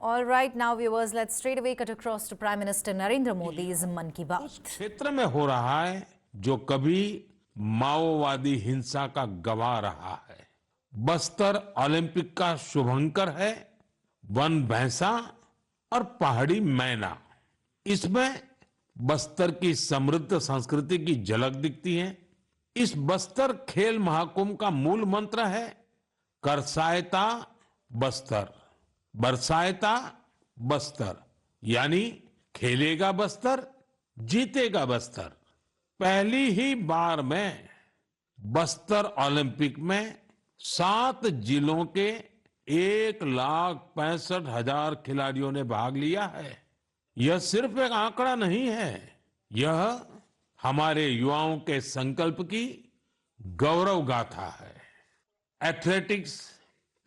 All right, now viewers, let's straight away cut across to Prime Minister Narendra Modi's Mann Ki Baat. उस क्षेत्र में हो रहा है जो कभी माओवादी हिंसा का गवाह रहा है। बस्तर ओलंपिक का शुभंकर है, वन भैंसा और पहाड़ी मैना। इसमें बस्तर की समृद्ध संस्कृति की झलक दिखती है। इस बस्तर खेल महाकुंभ का मूल मंत्र है करसायता बस्तर, बरसायता बस्तर, यानी खेलेगा बस्तर, जीतेगा बस्तर। पहली ही बार में बस्तर ओलंपिक में 7 जिलों के 1,65,000 खिलाड़ियों ने भाग लिया है। यह सिर्फ एक आंकड़ा नहीं है, यह हमारे युवाओं के संकल्प की गौरव गाथा है। एथलेटिक्स,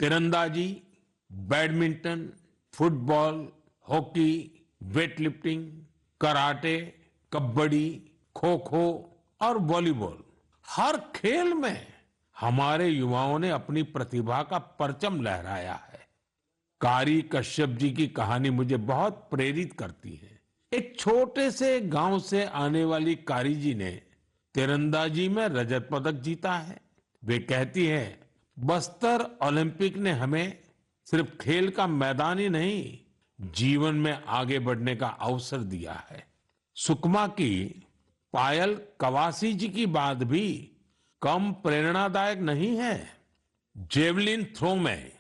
तीरंदाजी, badminton, football, hockey, weightlifting, karate, kabaddi, kho kho और वॉलीबॉल, हर खेल में हमारे युवाओं ने अपनी प्रतिभा का परचम लहराया है। कारी कश्यप जी की कहानी मुझे बहुत प्रेरित करती है। एक छोटे से गांव से आने वाली कारी जी ने तीरंदाजी में रजत पदक जीता है। वे कहती हैं, बस्तर ओलंपिक ने हमें सिर्फ खेल का मैदान ही नहीं, जीवन में आगे बढ़ने का अवसर दिया है। सुकमा की पायल कवासी जी की बात भी कम प्रेरणादायक नहीं है। जेवलिन थ्रो में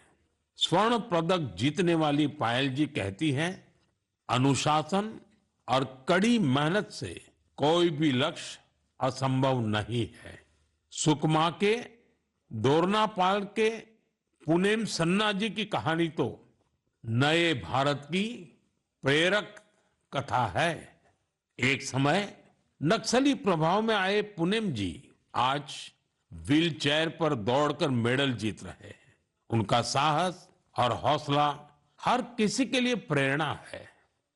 स्वर्ण पदक जीतने वाली पायल जी कहती हैं, अनुशासन और कड़ी मेहनत से कोई भी लक्ष्य असंभव नहीं है। सुकमा के दोरनापाल के पुनेम सन्ना जी की कहानी तो नए भारत की प्रेरक कथा है। एक समय नक्सली प्रभाव में आए पुनेम जी आज व्हील चेयर पर दौड़कर मेडल जीत रहे हैं। उनका साहस और हौसला हर किसी के लिए प्रेरणा है।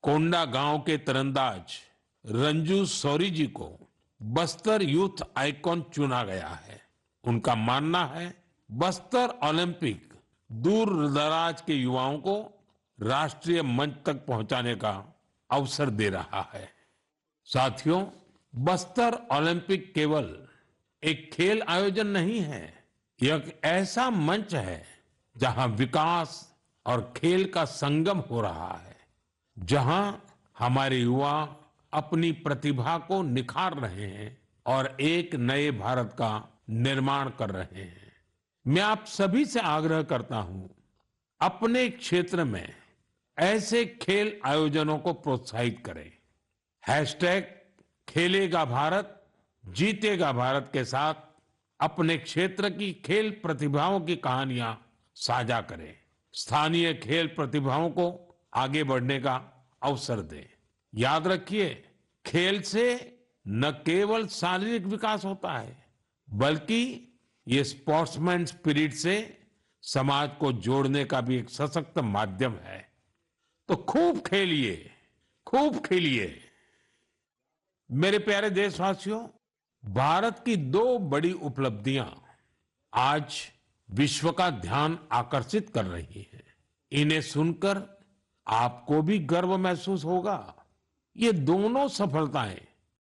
कोंडा गांव के तीरंदाज रंजू सौरी जी को बस्तर यूथ आइकॉन चुना गया है। उनका मानना है बस्तर ओलंपिक दूर दराज के युवाओं को राष्ट्रीय मंच तक पहुंचाने का अवसर दे रहा है। साथियों, बस्तर ओलंपिक केवल एक खेल आयोजन नहीं है, यह एक ऐसा मंच है जहां विकास और खेल का संगम हो रहा है, जहां हमारे युवा अपनी प्रतिभा को निखार रहे हैं और एक नए भारत का निर्माण कर रहे हैं। मैं आप सभी से आग्रह करता हूं, अपने क्षेत्र में ऐसे खेल आयोजनों को प्रोत्साहित करें। हैशटैग खेलेगा भारत, जीतेगा भारत के साथ अपने क्षेत्र की खेल प्रतिभाओं की कहानियां साझा करें। स्थानीय खेल प्रतिभाओं को आगे बढ़ने का अवसर दें। याद रखिए, खेल से न केवल शारीरिक विकास होता है, बल्कि ये स्पोर्ट्समैन स्पिरिट से समाज को जोड़ने का भी एक सशक्त माध्यम है। तो खूब खेलिए, खूब खेलिए। मेरे प्यारे देशवासियों, भारत की 2 बड़ी उपलब्धियां आज विश्व का ध्यान आकर्षित कर रही हैं। इन्हें सुनकर आपको भी गर्व महसूस होगा। ये दोनों सफलताएं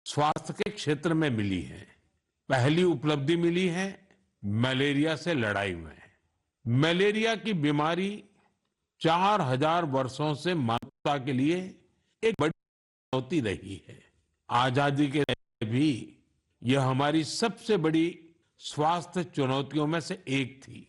स्वास्थ्य के क्षेत्र में मिली हैं। पहली उपलब्धि मिली है मलेरिया से लड़ाई में। मलेरिया की बीमारी 4000 वर्षों से मानवता के लिए एक बड़ी चुनौती रही है। आजादी के समय भी यह हमारी सबसे बड़ी स्वास्थ्य चुनौतियों में से एक थी।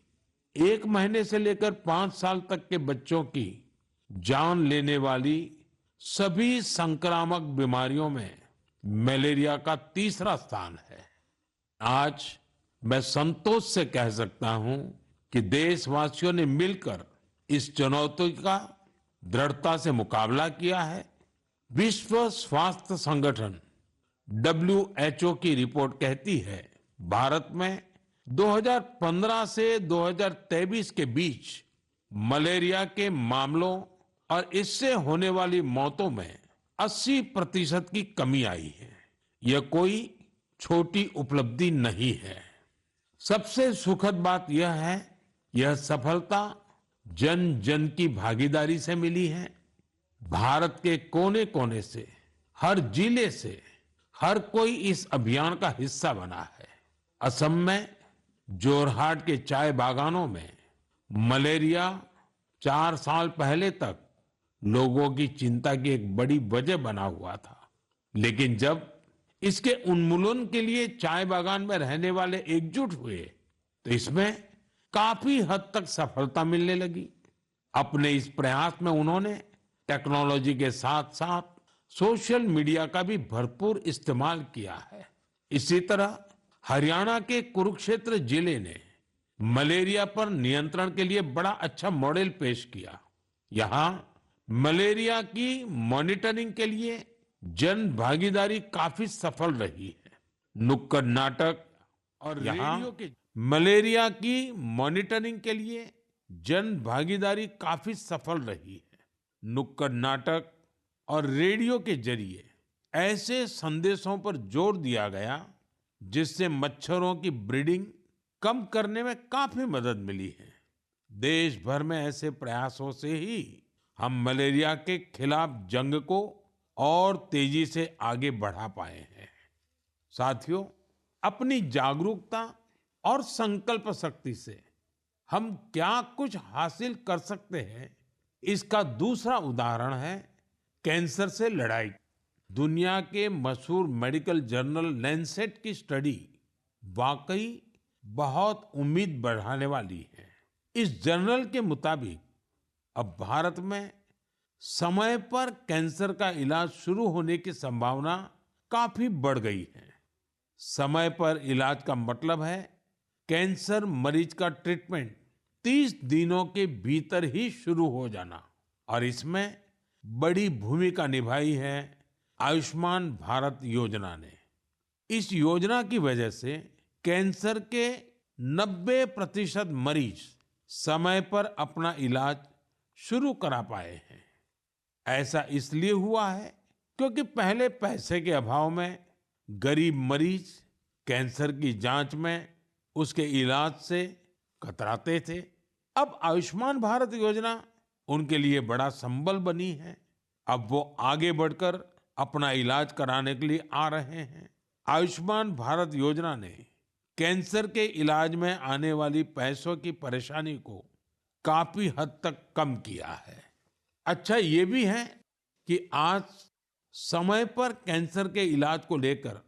1 महीने से लेकर 5 साल तक के बच्चों की जान लेने वाली सभी संक्रामक बीमारियों में मलेरिया का तीसरा स्थान है। आज मैं संतोष से कह सकता हूं कि देशवासियों ने मिलकर इस चुनौती का दृढ़ता से मुकाबला किया है। विश्व स्वास्थ्य संगठन WHO की रिपोर्ट कहती है, भारत में 2015 से 2023 के बीच मलेरिया के मामलों और इससे होने वाली मौतों में 80% की कमी आई है। यह कोई छोटी उपलब्धि नहीं है। सबसे सुखद बात यह है, यह सफलता जन जन की भागीदारी से मिली है। भारत के कोने कोने से, हर जिले से हर कोई इस अभियान का हिस्सा बना है। असम में जोरहाट के चाय बागानों में मलेरिया 4 साल पहले तक लोगों की चिंता की एक बड़ी वजह बना हुआ था, लेकिन जब इसके उन्मूलन के लिए चाय बागान में रहने वाले एकजुट हुए तो इसमें काफी हद तक सफलता मिलने लगी। अपने इस प्रयास में उन्होंने टेक्नोलॉजी के साथ साथ सोशल मीडिया का भी भरपूर इस्तेमाल किया है। इसी तरह हरियाणा के कुरुक्षेत्र जिले ने मलेरिया पर नियंत्रण के लिए बड़ा अच्छा मॉडल पेश किया। यहाँ मलेरिया की मॉनिटरिंग के लिए जन भागीदारी काफी सफल रही है। नुक्कड़ नाटक और रेडियो के मलेरिया की मॉनिटरिंग के लिए जन भागीदारी काफी सफल रही है। नुक्कड़ नाटक और रेडियो के जरिए ऐसे संदेशों पर जोर दिया गया जिससे मच्छरों की ब्रीडिंग कम करने में काफी मदद मिली है। देश भर में ऐसे प्रयासों से ही हम मलेरिया के खिलाफ जंग को और तेजी से आगे बढ़ा पाए हैं। साथियों, अपनी जागरूकता और संकल्प शक्ति से हम क्या कुछ हासिल कर सकते हैं, इसका दूसरा उदाहरण है कैंसर से लड़ाई। दुनिया के मशहूर मेडिकल जर्नल लैंसेट की स्टडी वाकई बहुत उम्मीद बढ़ाने वाली है। इस जर्नल के मुताबिक अब भारत में समय पर कैंसर का इलाज शुरू होने की संभावना काफी बढ़ गई है। समय पर इलाज का मतलब है कैंसर मरीज का ट्रीटमेंट 30 दिनों के भीतर ही शुरू हो जाना। और इसमें बड़ी भूमिका निभाई है आयुष्मान भारत योजना ने। इस योजना की वजह से कैंसर के 90% मरीज समय पर अपना इलाज शुरू करा पाए हैं। ऐसा इसलिए हुआ है क्योंकि पहले पैसे के अभाव में गरीब मरीज कैंसर की जांच में, उसके इलाज से कतराते थे। अब आयुष्मान भारत योजना उनके लिए बड़ा संबल बनी है। अब वो आगे बढ़कर अपना इलाज कराने के लिए आ रहे हैं। आयुष्मान भारत योजना ने कैंसर के इलाज में आने वाली पैसों की परेशानी को काफी हद तक कम किया है। अच्छा ये भी है कि आज समय पर कैंसर के इलाज को लेकर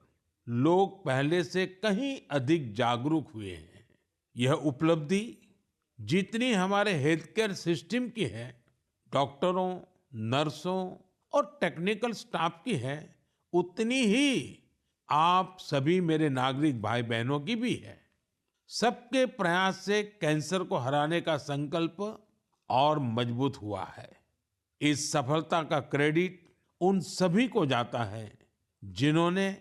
लोग पहले से कहीं अधिक जागरूक हुए हैं। यह उपलब्धि जितनी हमारे हेल्थ केयर सिस्टम की है, डॉक्टरों, नर्सों और टेक्निकल स्टाफ की है, उतनी ही आप सभी मेरे नागरिक भाई बहनों की भी है। सबके प्रयास से कैंसर को हराने का संकल्प और मजबूत हुआ है। इस सफलता का क्रेडिट उन सभी को जाता है जिन्होंने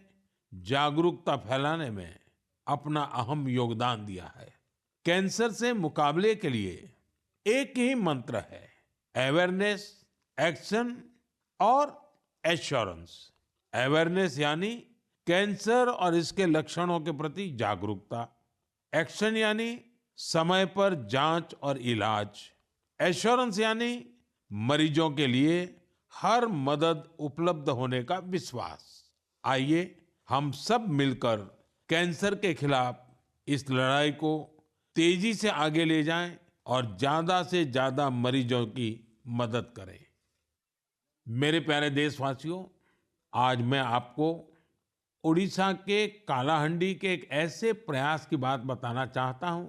जागरूकता फैलाने में अपना अहम योगदान दिया है। कैंसर से मुकाबले के लिए एक ही मंत्र है, अवेयरनेस, एक्शन और एश्योरेंस। अवेयरनेस यानी कैंसर और इसके लक्षणों के प्रति जागरूकता, एक्शन यानी समय पर जांच और इलाज, एश्योरेंस यानी मरीजों के लिए हर मदद उपलब्ध होने का विश्वास। आइए हम सब मिलकर कैंसर के खिलाफ इस लड़ाई को तेजी से आगे ले जाएं और ज्यादा से ज्यादा मरीजों की मदद करें। मेरे प्यारे देशवासियों, आज मैं आपको उड़ीसा के कालाहांडी के एक ऐसे प्रयास की बात बताना चाहता हूं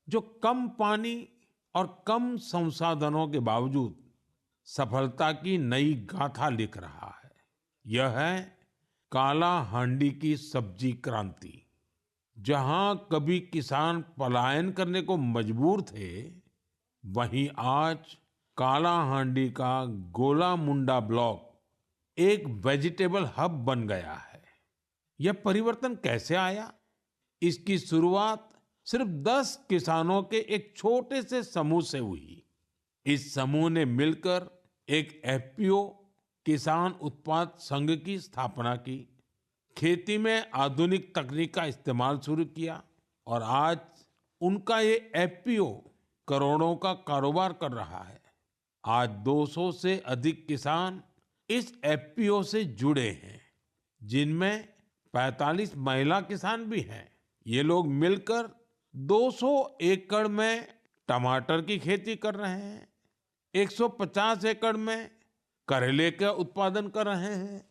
जो कम पानी और कम संसाधनों के बावजूद सफलता की नई गाथा लिख रहा है। यह है कालाहांडी की सब्जी क्रांति। जहां कभी किसान पलायन करने को मजबूर थे, वहीं आज कालाहांडी का गोला मुंडा ब्लॉक एक वेजिटेबल हब बन गया है। यह परिवर्तन कैसे आया? इसकी शुरुआत सिर्फ 10 किसानों के एक छोटे से समूह से हुई। इस समूह ने मिलकर एक एफपीओ किसान उत्पाद संघ की स्थापना की, खेती में आधुनिक तकनीक का इस्तेमाल शुरू किया और आज उनका ये एफपीओ करोड़ों का कारोबार कर रहा है। आज 200 से अधिक किसान इस एफपीओ से जुड़े हैं, जिनमें 45 महिला किसान भी हैं। ये लोग मिलकर 200 एकड़ में टमाटर की खेती कर रहे हैं, 150 एकड़ में करेले का उत्पादन कर रहे हैं।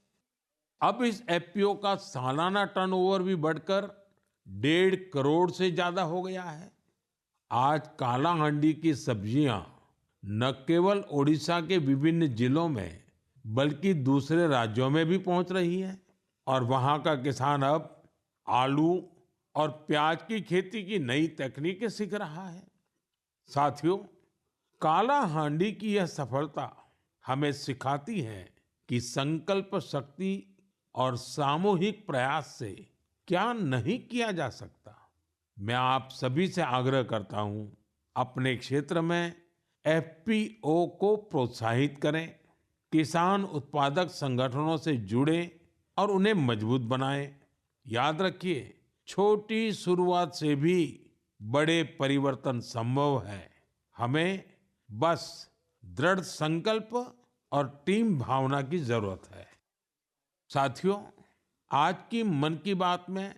अब इस एफपीओ का सालाना टर्नओवर भी बढ़कर 1.5 करोड़ से ज्यादा हो गया है। आज कालाहांडी की सब्जियां न केवल ओडिशा के विभिन्न जिलों में बल्कि दूसरे राज्यों में भी पहुंच रही है और वहां का किसान अब आलू और प्याज की खेती की नई तकनीकें सीख रहा है। साथियों, कालाहांडी की यह सफलता हमें सिखाती है कि संकल्प शक्ति और सामूहिक प्रयास से क्या नहीं किया जा सकता। मैं आप सभी से आग्रह करता हूं, अपने क्षेत्र में एफपीओ को प्रोत्साहित करें, किसान उत्पादक संगठनों से जुड़ें और उन्हें मजबूत बनाएं। याद रखिए, छोटी शुरुआत से भी बड़े परिवर्तन संभव है। हमें बस दृढ़ संकल्प और टीम भावना की जरूरत है। साथियों, आज की मन की बात में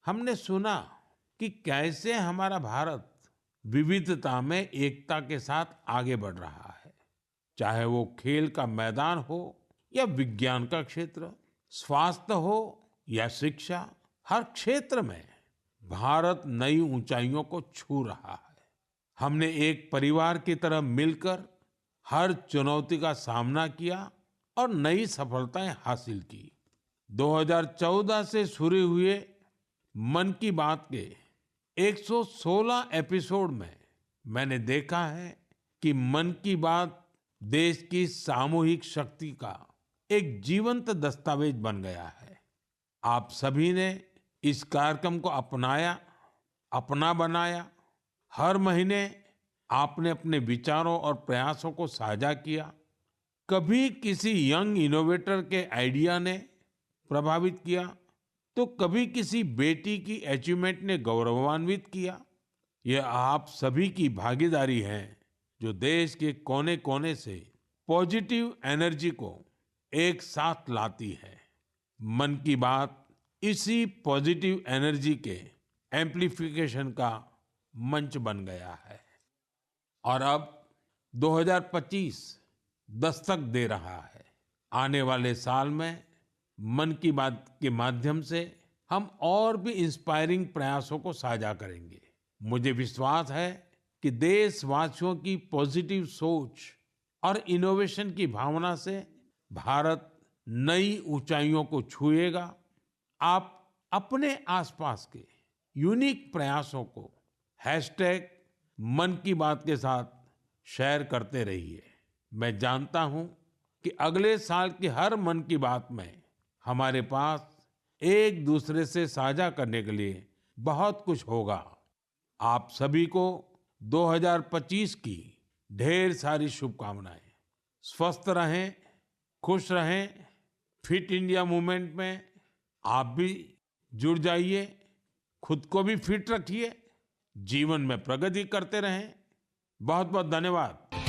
हमने सुना कि कैसे हमारा भारत विविधता में एकता के साथ आगे बढ़ रहा है। चाहे वो खेल का मैदान हो या विज्ञान का क्षेत्र, स्वास्थ्य हो या शिक्षा, हर क्षेत्र में भारत नई ऊंचाइयों को छू रहा है। हमने एक परिवार की तरह मिलकर हर चुनौती का सामना किया और नई सफलताएं हासिल की। 2014 से शुरू हुए मन की बात के 116 एपिसोड में मैंने देखा है कि मन की बात देश की सामूहिक शक्ति का एक जीवंत दस्तावेज बन गया है। आप सभी ने इस कार्यक्रम को अपनाया, अपना बनाया। हर महीने आपने अपने विचारों और प्रयासों को साझा किया। कभी किसी यंग इनोवेटर के आइडिया ने प्रभावित किया, तो कभी किसी बेटी की अचीवमेंट ने गौरवान्वित किया। यह आप सभी की भागीदारी है जो देश के कोने-कोने से पॉजिटिव एनर्जी को एक साथ लाती है। मन की बात इसी पॉजिटिव एनर्जी के एम्प्लीफिकेशन का मंच बन गया है। और अब 2025 दस्तक दे रहा है। आने वाले साल में मन की बात के माध्यम से हम और भी इंस्पायरिंग प्रयासों को साझा करेंगे। मुझे विश्वास है कि देशवासियों की पॉजिटिव सोच और इनोवेशन की भावना से भारत नई ऊंचाइयों को छुएगा। आप अपने आसपास के यूनिक प्रयासों को #मन की बात के साथ शेयर करते रहिए। मैं जानता हूं कि अगले साल की हर मन की बात में हमारे पास एक दूसरे से साझा करने के लिए बहुत कुछ होगा। आप सभी को 2025 की ढेर सारी शुभकामनाएं। स्वस्थ रहें, खुश रहें। फिट इंडिया मूवमेंट में आप भी जुड़ जाइए। खुद को भी फिट रखिए, जीवन में प्रगति करते रहें। बहुत बहुत धन्यवाद।